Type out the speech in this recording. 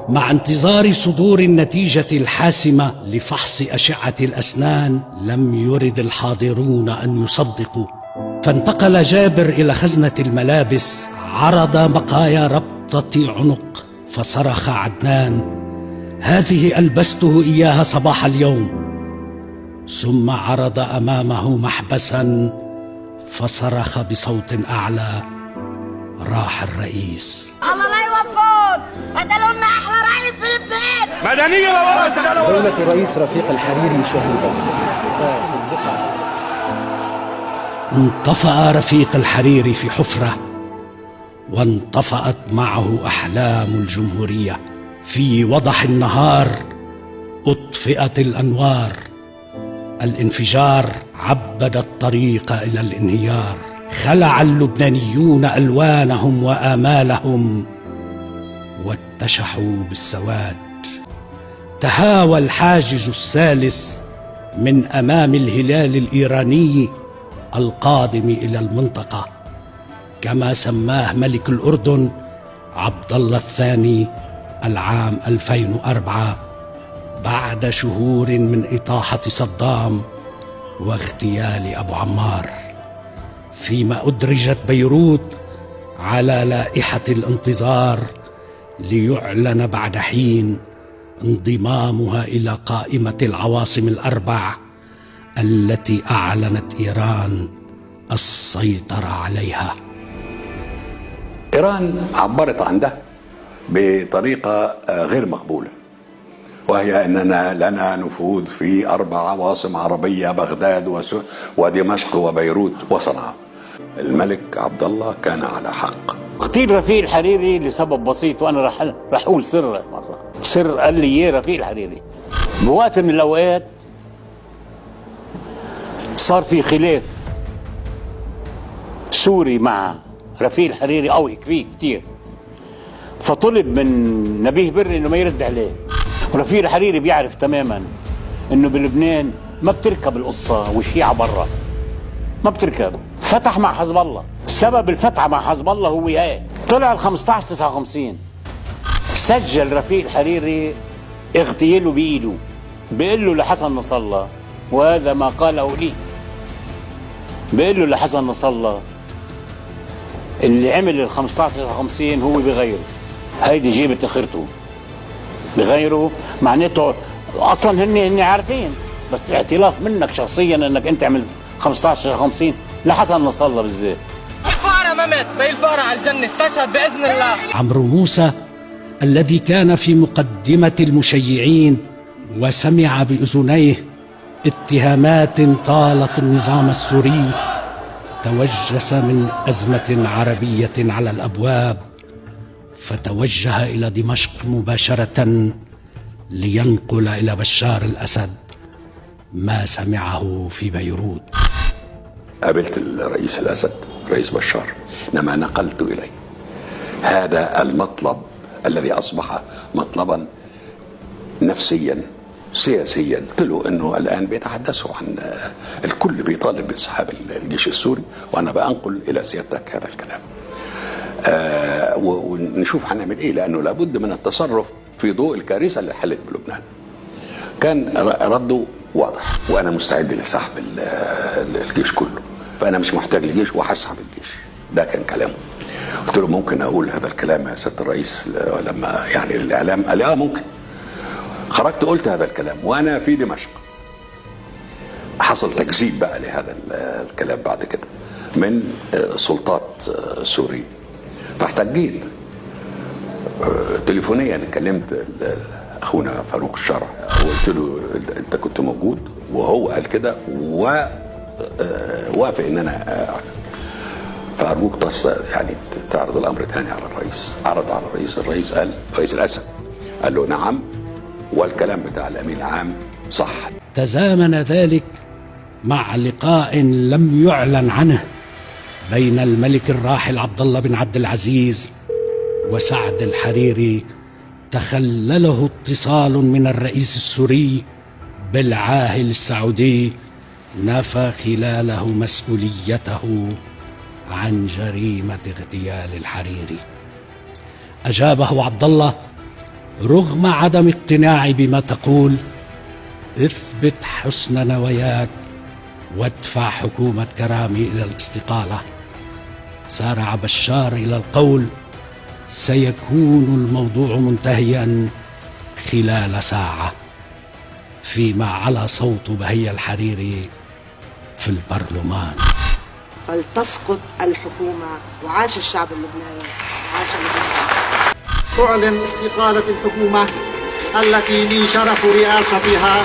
مع انتظار صدور النتيجة الحاسمة لفحص أشعة الأسنان لم يرد الحاضرون أن يصدقوا، فانتقل جابر إلى خزنة الملابس، عرض بقايا ربطة عنق، فصرخ عدنان: هذه ألبسته إياها صباح اليوم. ثم عرض أمامه محبسا، فصرخ بصوت أعلى: راح الرئيس. الله لا يوفقون، قتلوا لنا احلى رئيس في البيت. مدنيه لو دولة الرئيس رفيق الحريري شهيدا. انطفأ رفيق الحريري في حفرة، وانطفأت معه أحلام الجمهورية. في وضح النهار أطفئت الأنوار. الانفجار عبد الطريق إلى الانهيار. خلع اللبنانيون ألوانهم وآمالهم واتشحوا بالسواد. تهاوى الحاجز الثالث من أمام الهلال الإيراني القادم إلى المنطقة، كما سماه ملك الأردن عبد الله الثاني العام 2004 بعد شهور من إطاحة صدام واغتيال أبو عمار. فيما أدرجت بيروت على لائحة الانتظار ليعلن بعد حين انضمامها إلى قائمة العواصم الأربع التي أعلنت إيران السيطرة عليها. إيران عبرت عن ده بطريقة غير مقبولة، وهي أننا لنا نفوذ في 4 عواصم عربية: بغداد ودمشق وبيروت وصنعاء. الملك عبد الله كان على حق. اغتيل رفيق الحريري لسبب بسيط، وانا رح اقول سر مره. سر قال لي اياه رفيق الحريري. بوقت من الاوقات صار في خلاف سوري مع رفيق الحريري قوي كتير، فطلب من نبيه بري انه ما يرد عليه. ورفيق الحريري بيعرف تماما انه بلبنان ما بتركب القصه والشيعة برا، ما بتركب. فتح مع حزب الله. سبب الفتحة مع حزب الله هو ايه؟ طلع ال 15/59 سجل رفيق الحريري اغتياله بايده، بيقول له لحسن نصر الله، وهذا ما قاله لي، بيقول له لحسن نصر الله اللي عمل ال 15/59 هو بغيره، هيدي جيبت اخرته بغيره. معناته اصلا هن عارفين، بس اعتلاف منك شخصيا انك انت عملت 15/50 لحسن نصر الله بالذات. الفقرة ما مات، باقي الفقرة على الجنة، استشهد بإذن الله. عمرو موسى الذي كان في مقدمة المشيعين وسمع بأذنيه اتهامات طالت النظام السوري، توجس من أزمة عربية على الأبواب، فتوجه إلى دمشق مباشرة لينقل إلى بشار الأسد ما سمعه في بيروت. قابلت الرئيس الأسد، رئيس بشار، إنما نقلت إليه هذا المطلب الذي أصبح مطلبا نفسيا سياسيا. قلت له أنه الآن بيتحدثوا عن الكل بيطالب بانسحاب الجيش السوري، وأنا بأنقل إلى سيادتك هذا الكلام. ونشوف هنعمل إيه، لأنه لابد من التصرف في ضوء الكارثة اللي حلت بلبنان. كان رده واضح: وأنا مستعد لسحب الجيش كله، فأنا مش محتاج لجيش وهسحب الجيش. ده كان كلامه. قلت له: ممكن أقول هذا الكلام يا سيادة الرئيس؟ لما يعني الإعلام قال لي ممكن. خرجت قلت هذا الكلام وأنا في دمشق. حصل تكذيب بقى لهذا الكلام بعد كده من سلطات سورية، فاحتجيت تليفونيا. كلمت اخونا فاروق الشرع وقلت له: انت كنت موجود وهو قال كده ووافق ان انا فارجوك يعني تعرض الامر تاني على الرئيس. عرض على الرئيس، الرئيس قال، رئيس الاسد قال له: نعم، والكلام بتاع الامين العام صح. تزامن ذلك مع لقاء لم يعلن عنه بين الملك الراحل عبد الله بن عبد العزيز وسعد الحريري، تخلله اتصال من الرئيس السوري بالعاهل السعودي نفى خلاله مسؤوليته عن جريمة اغتيال الحريري. أجابه عبد الله: رغم عدم اقتناعي بما تقول، اثبت حسن نواياك وادفع حكومة كرامي إلى الاستقالة. سارع بشار إلى القول: سيكون الموضوع منتهيا خلال ساعة، فيما علا صوت بهي الحريري في البرلمان. فلتسقط الحكومة، وعاش الشعب اللبناني، وعاش لبنان. أعلن استقالة الحكومة التي لي شرف رئاستها